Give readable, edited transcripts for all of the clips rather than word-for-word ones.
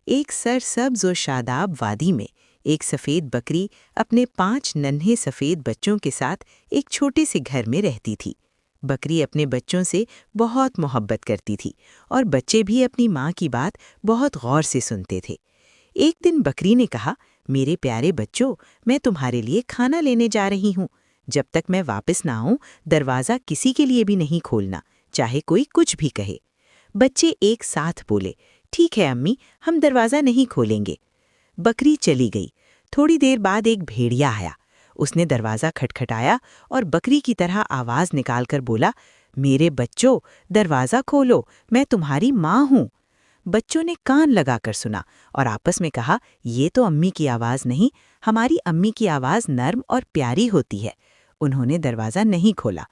एक सरसब्ज और शादाब वादी में एक सफ़ेद बकरी अपने 5 नन्हे सफ़ेद बच्चों के साथ एक छोटे से घर में रहती थी। बकरी अपने बच्चों से बहुत मोहब्बत करती थी और बच्चे भी अपनी माँ की बात बहुत गौर से सुनते थे। एक दिन बकरी ने कहा, मेरे प्यारे बच्चों, मैं तुम्हारे लिए खाना लेने जा रही हूँ। जब तक मैं वापस ना आऊँ, दरवाज़ा किसी के लिए भी नहीं खोलना, चाहे कोई कुछ भी कहे। बच्चे एक साथ बोले, ठीक है अम्मी, हम दरवाज़ा नहीं खोलेंगे। बकरी चली गई। थोड़ी देर बाद एक भेड़िया आया। उसने दरवाज़ा खटखटाया और बकरी की तरह आवाज़ निकालकर बोला, मेरे बच्चों, दरवाज़ा खोलो, मैं तुम्हारी माँ हूँ। बच्चों ने कान लगाकर सुना और आपस में कहा, ये तो अम्मी की आवाज़ नहीं, हमारी अम्मी की आवाज़ नर्म और प्यारी होती है। उन्होंने दरवाज़ा नहीं खोला।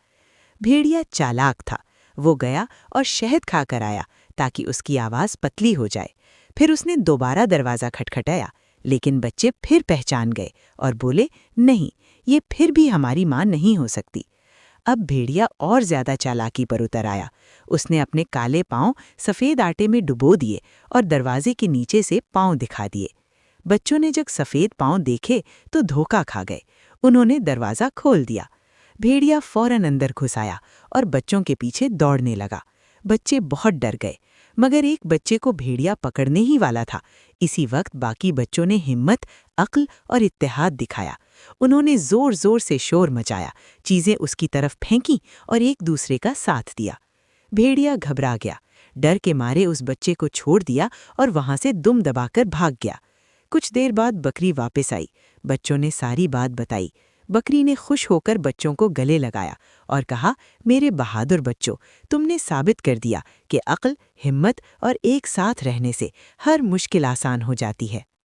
भेड़िया चालाक था। वो गया और शहद खाकर आया ताकि उसकी आवाज़ पतली हो जाए। फिर उसने दोबारा दरवाज़ा खटखटाया, लेकिन बच्चे फिर पहचान गए और बोले, नहीं, ये फिर भी हमारी माँ नहीं हो सकती। अब भेड़िया और ज्यादा चालाकी पर उतर आया। उसने अपने काले पांव सफ़ेद आटे में डुबो दिए और दरवाजे के नीचे से पांव दिखा दिए। बच्चों ने जब सफ़ेद पांव देखे तो धोखा खा गए। उन्होंने दरवाज़ा खोल दिया। भेड़िया फौरन अंदर घुस आया और बच्चों के पीछे दौड़ने लगा। बच्चे बहुत डर गए, मगर एक बच्चे को भेड़िया पकड़ने ही वाला था। इसी वक्त बाकी बच्चों ने हिम्मत, अक्ल और इत्तेहाद दिखाया। उन्होंने जोर जोर से शोर मचाया, चीज़ें उसकी तरफ फेंकी और एक दूसरे का साथ दिया। भेड़िया घबरा गया, डर के मारे उस बच्चे को छोड़ दिया और वहां से दुम दबाकर भाग गया। कुछ देर बाद बकरी वापस आई। बच्चों ने सारी बात बताई। बकरी ने खुश होकर बच्चों को गले लगाया और कहा, मेरे बहादुर बच्चों, तुमने साबित कर दिया कि अक्ल, हिम्मत और एक साथ रहने से हर मुश्किल आसान हो जाती है।